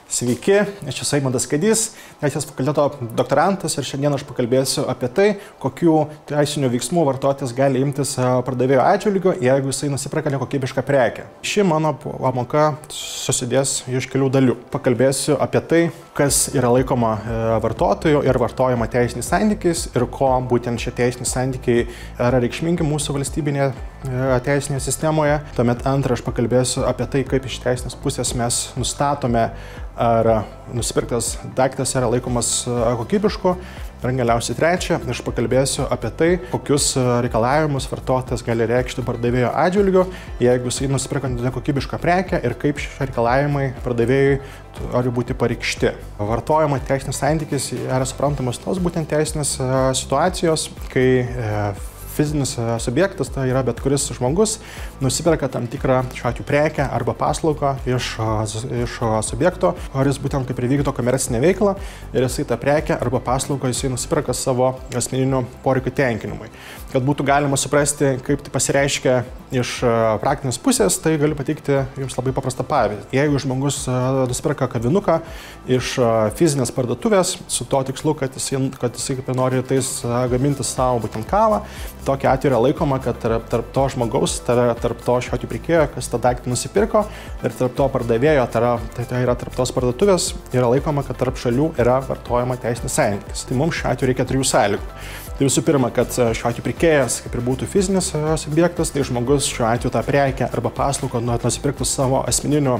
Sveiki, aš esu Eimantas Kadys, teisės fakulteto doktorantas ir šiandien aš pakalbėsiu apie tai, kokių teisinių veiksmų vartotojas gali imtis pardavėjo atžvilgiu, jeigu jisai nusiperka nekokybišką prekę. Ši mano pamoka susidės iš kelių dalių. Pakalbėsiu apie tai, kas yra laikoma vartotojo ir vartojimo teisiniais santykiais ir ko būtent šie teisiniai santykiai yra reikšmingi mūsų valstybinėje teisinėje sistemoje. Tuomet antra, aš pakalbėsiu apie tai, kaip iš teisinės pusės mes nustatome, ar nusipirktas daiktas yra laikomas kokybišku. Ir galiausiai trečia, aš pakalbėsiu apie tai, kokius reikalavimus vartotojas gali reikšti pardavėjo atžvilgiu, jeigu jisai nusipirka nekokybišką prekę ir kaip šie reikalavimai pardavėjui turi būti pareikšti. Vartojimo teisinis santykis yra suprantamas tos būtent teisinės situacijos, kai fizinis subjektas, tai yra bet kuris žmogus, nusiperka tam tikrą šiuo atveju prekę arba paslaugą iš subjekto, kuris būtent kaip ir vykdo komercinę veiklą ir jisai tą prekę arba paslaugą jisai nusiperka savo asmeninių poreikių tenkinimui. Kad būtų galima suprasti, kaip tai pasireiškia iš praktinės pusės, tai galiu pateikti jums labai paprastą pavyzdį. Jeigu žmogus nusiperka kavinuką iš fizinės parduotuvės su to tikslu, kad jisai kaip ir nori tais gaminti savo būtent kavą, tokia atveju yra laikoma, kad tarp to žmogaus, tarp to šiuo atveju pirkėjo, kas tą daiktą nusipirko, ir tarp to pardavėjo, tai yra tarp tos parduotuvės, yra laikoma, kad tarp šalių yra vartojama teisinis santykis. Tai mums šiuo atveju reikia trijų sąlygų. Tai visų pirma, kad šiuo atveju pirkėjas, kaip ir būtų fizinis subjektas, tai žmogus šiuo atveju tą prekę arba paslaugą nusipirktų savo asmeninių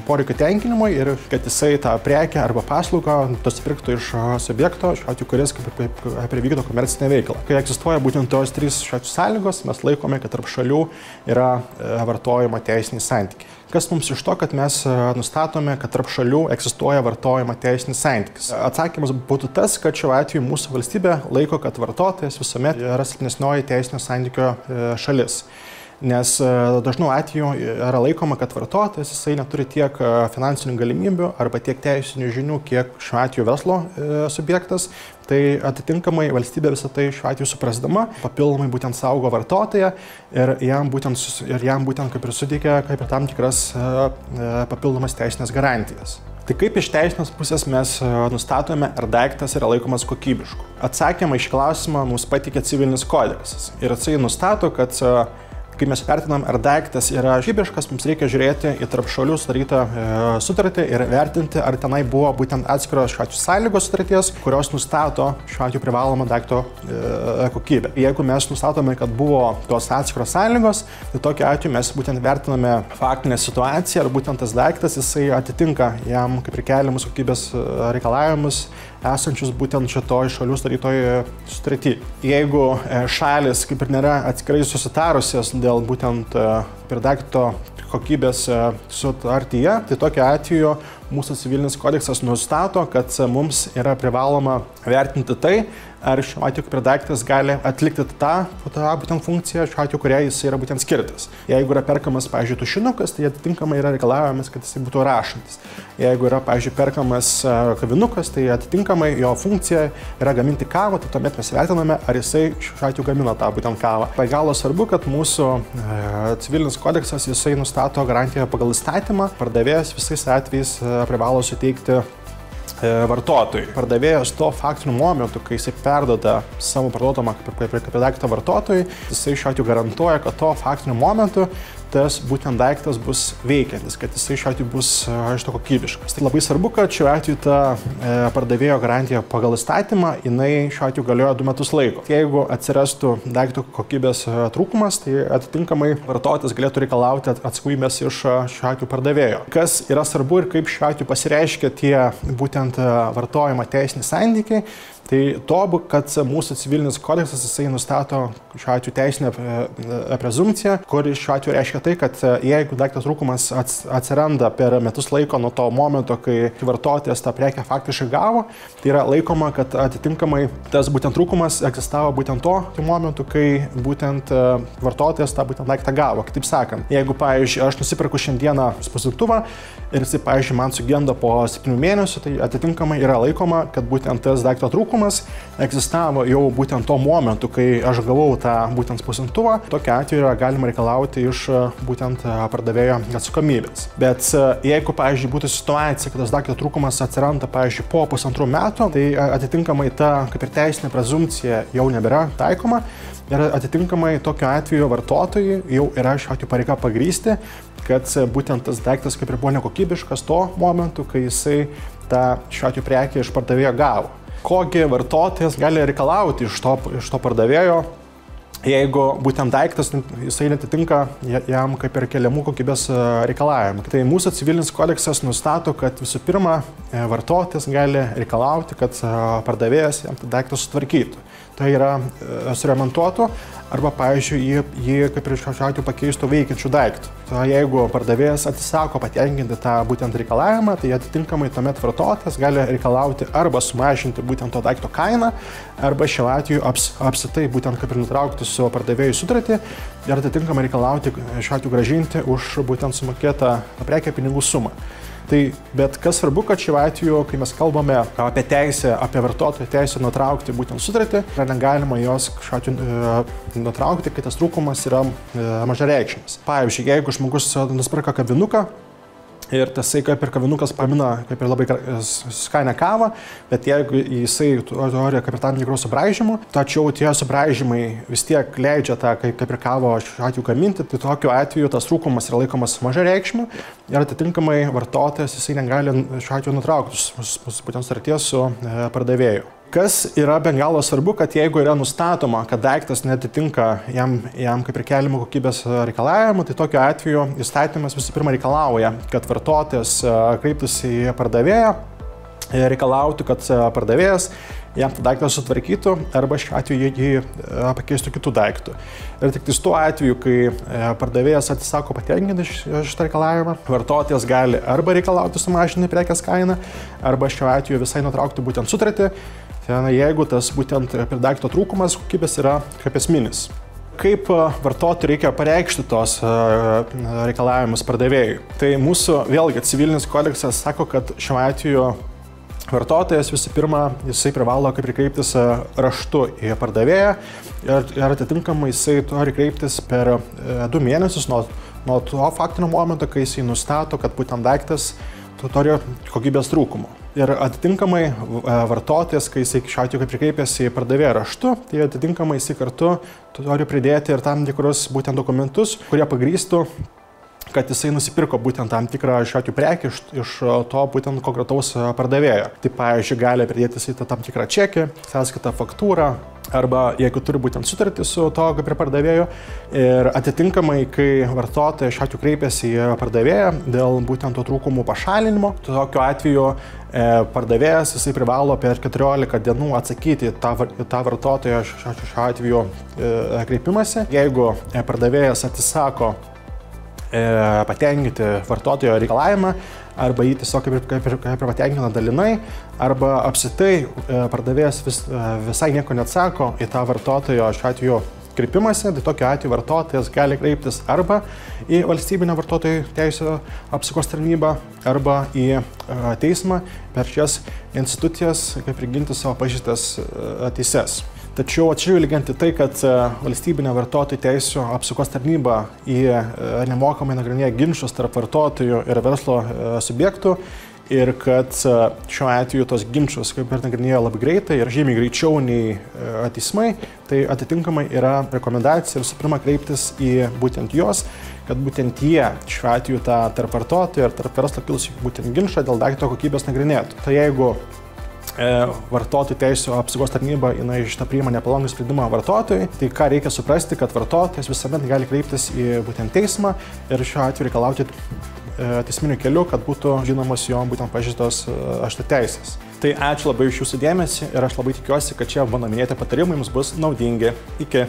poreikių tenkinimui ir kad jisai tą prekę arba paslaugą nusipirktų iš subjekto, šiuo atveju, kuris kaip ir vykdo komercinę veiklą. Kai egzistuoja būtent tos trys šiuo atveju sąlygos, mes laikome, kad tarp šalių yra vartojimo teisiniai santykiai. Kas mums iš to, kad mes nustatome, kad tarp šalių egzistuoja vartojimo teisinis santykis? Atsakymas būtų tas, kad šiuo atveju mūsų valstybė laiko, kad vartotojas visuomet yra silpnesnioji teisinio santykio šalis. Nes dažnu atveju yra laikoma, kad vartotojas jisai neturi tiek finansinių galimybių arba tiek teisinių žinių, kiek šiuo atveju verslo subjektas. Tai atitinkamai valstybė visą tai šiuo atveju suprasdama, papildomai būtent saugo vartotoją ir jam būtent kaip ir suteikia kaip ir tam tikras papildomas teisinės garantijas. Tai kaip iš teisinės pusės mes nustatome, ar daiktas yra laikomas kokybišku? Atsakymą iš klausimą mums pateikė civilinis kodeksas ir jisai nustato, kad kai mes vertinam, ar daiktas yra kokybiškas, mums reikia žiūrėti į tarp šalių sudarytą sutartį ir vertinti, ar tenai buvo būtent atskiros šiuo atveju sąlygos sutarties, kurios nustato šiuo atveju privalomą daikto kokybę. Jeigu mes nustatome, kad buvo tos atskiros sąlygos, tai tokiu atveju mes būtent vertiname faktinę situaciją, ar būtent tas daiktas jisai atitinka jam kaip ir keliamus kokybės reikalavimus esančius būtent šitoj šalių sudarytoje sutarty. Jeigu šalis kaip ir nėra atskirai susitarusios dėl būtent per daikto kokybės sutartyje, tai tokiu atveju mūsų civilinis kodeksas nustato, kad mums yra privaloma vertinti tai, ar šiuo atveju per daiktas gali atlikti tą būtent funkciją, šiuo atveju, kuriai jis yra būtent skirtas. Jeigu yra perkamas, pavyzdžiui, tušinukas, tai atitinkamai yra reikalavimas, kad jis būtų rašantis. Jeigu yra, pavyzdžiui, perkamas kavinukas, tai atitinkamai jo funkcija yra gaminti kavą, tai tuomet mes vertiname, ar jisai šiuo atveju gamina tą būtent kavą. Be galo svarbu, kad mūsų civilinis kodeksas jisai nustato garantiją pagal įstatymą, pardavėjas visais atvejais privalo suteikti vartotojui. Pardavėjas to faktiniu momentu, kai jisai perduoda savo parduodamą kaip daiktą vartotojui, jisai šiuo atveju garantuoja, kad to faktiniu momentu tas būtent daiktas bus veikiantis, kad jisai šiuo atveju bus iš to kokybiškas. Tai labai svarbu, kad šiuo atveju ta pardavėjo garantija pagal įstatymą, jinai šiuo atveju galioja 2 metus laiko. Jeigu atsirastų daikto kokybės trūkumas, tai atitinkamai vartotojas galėtų reikalauti atsakomybės iš šiuo atveju pardavėjo. Kas yra svarbu ir kaip šiuo atveju pasireiškia tie būtent vartojimo teisiniai santykiai, tai to, kad mūsų civilinis kodeksas jisai nustato šiuo atveju teisinę prezumpciją, kuri šiuo atveju reiškia tai, kad jeigu daiktas trūkumas atsiranda per metus laiko nuo to momento, kai vartotojas tą prekę faktiškai gavo, tai yra laikoma, kad atitinkamai tas būtent trūkumas egzistavo būtent to momentu, kai būtent vartotojas tą būtent daiktą gavo. Kitaip sakant, jeigu, pavyzdžiui, aš nusipirku šiandieną spausdintuvą ir jisai, pavyzdžiui, man sugenda po 7 mėnesių, tai atitinkamai yra laikoma, kad būtent tas daikto trūkumas trūkumas egzistavo jau būtent tuo momentu, kai aš gavau tą būtent spausdintuvą. Tokiu atveju galima reikalauti iš būtent pardavėjo atsakomybės. Bet jeigu, pavyzdžiui, būtų situacija, kad tas daikto trūkumas atsiranda, pavyzdžiui, po 1,5 metų, tai atitinkamai ta kaip ir teisinė prezumpcija jau nebėra taikoma ir atitinkamai tokiu atveju vartotojai jau yra šiuo atveju pareiga pagrįsti, kad būtent tas daiktas kaip ir buvo nekokybiškas tuo momentu, kai jisai tą šiuo atveju prekę iš pardavėjo gavo. Kogi vartotojas gali reikalauti iš to pardavėjo, jeigu būtent daiktas jisai netitinka jam kaip ir keliamų kokybės reikalavimų. Tai mūsų civilinis kodeksas nustato, kad visų pirma vartotojas gali reikalauti, kad pardavėjas jam tą daiktą sutvarkytų. Tai yra suremontuotų arba, pavyzdžiui, jį kaip ir šiuo atveju pakeistų veikiančių daiktų. Tai jeigu pardavėjas atsisako patenkinti tą būtent reikalavimą, tai atitinkamai tuomet vartotojas gali reikalauti arba sumažinti būtent to daikto kainą, arba šiuo atveju apsitai būtent kaip ir nutraukti su pardavėjų sutartį ir atitinkamai reikalauti šiuo atveju grąžinti už būtent sumokėtą prekę pinigų sumą. Tai, bet kas svarbu, kad šiuo atveju, kai mes kalbame apie teisę, apie vartotojo teisę nutraukti būtent sutartį, negalima jos šiuo atveju nutraukti, kai tas trūkumas yra mažareikšmis. Pavyzdžiui, jeigu žmogus nusipirka kavinuką ir tasai kaip ir kavinukas pamina kaip ir labai skanią kavą, bet jeigu jisai turi kaip ir tam tikrų subraižymų, tačiau tie subraižymai vis tiek leidžia tą kaip ir kavą šiuo atveju gaminti, tai tokiu atveju tas trūkumas yra laikomas mažareikšmiu ir atitinkamai vartotojas jisai negali šiuo atveju nutraukti būtent sutarties su pardavėju. Kas yra be galo svarbu, kad jeigu yra nustatoma, kad daiktas netitinka jam kaip ir keliamų kokybės reikalavimų, tai tokiu atveju įstatymas visų pirma reikalauja, kad vartotojas kreiptųsi į pardavėją ir reikalautų, kad pardavėjas jam tą daiktą sutvarkytų arba šiuo atveju jį pakeistų kitų daiktų. Ir tik tuo atveju, kai pardavėjas atsisako patenkinti šitą reikalavimą, vartotojas gali arba reikalauti sumažinti prekės kainą, arba šiuo atveju visai nutraukti būtent sutartį, jeigu tas būtent daikto trūkumas kokybės yra kaip esminis. Kaip vartotojui reikia pareikšti tos reikalavimus pardavėjui? Tai mūsų vėlgi civilinis kodeksas sako, kad šiuo atveju vartotojas visų pirma, jisai privalo kaip ir kreiptis raštu į pardavėją ir atitinkamai jisai turi kreiptis per 2 mėnesius nuo to faktinio momento, kai jisai nustato, kad būtent daiktas turi kokybės trūkumų. Ir atitinkamai vartotojas, kai jisai šiuo atveju kaip ir kreipiasi į pardavėją raštu, tai atitinkamai jisai kartu turi pridėti ir tam tikrus būtent dokumentus, kurie pagrįstų, kad jisai nusipirko būtent tam tikrą šiuo atveju prekį iš to būtent konkretaus pardavėjo. Tai, pavyzdžiui, gali pridėti jisai tam tikrą čekį, sąskaitą, faktūrą, arba jeigu turi būtent sutartį su to kaip ir pardavėju. Ir atitinkamai, kai vartotojas šiuo atveju kreipiasi į pardavėją dėl būtent to trūkumų pašalinimo, tokiu atveju pardavėjas jisai privalo per 14 dienų atsakyti tą vartotojo šiuo atveju kreipimąsi. Jeigu pardavėjas atsisako patenkinti vartotojo reikalavimą, arba jį tiesiog kaip ir patenkina dalinai, arba apsitai pardavėjas visai nieko neatsako į tą vartotojo šiuo atveju kreipimąsi, tai tokiu atveju vartotojas gali kreiptis arba į valstybinę vartotojų teisių apsaugos tarnybą, arba į teismą per šias institucijas, kaip ir ginti savo pažeistas teises. Tačiau atsižvelgiant į tai, kad valstybinė vartotojų teisių apsaugos tarnyba nemokamai nagrinėja ginčus tarp vartotojų ir verslo subjektų ir kad šiuo atveju tos ginčus kaip ir nagrinėja labai greitai ir žymiai greičiau nei teismai, tai atitinkamai yra rekomendacija visų pirma kreiptis į būtent juos, kad būtent jie šiuo atveju tą tarp vartotojų ir tarp verslo kilusį būtent ginčą dėl daikto kokybės nagrinėtų. Tai jeigu vartotojų teisių apsaugos tarnyba šitą priima nepalankų sprendimą vartotojui, tai ką reikia suprasti, kad vartotojas visuomet gali kreiptis į būtent teismą ir šiuo atveju reikalauti teisminiu keliu, kad būtų žinomos jo būtent pažeistos šitą teisės. Tai ačiū labai už jūsų dėmesį ir aš labai tikiuosi, kad čia mano minėti patarimai jums bus naudingi. Iki.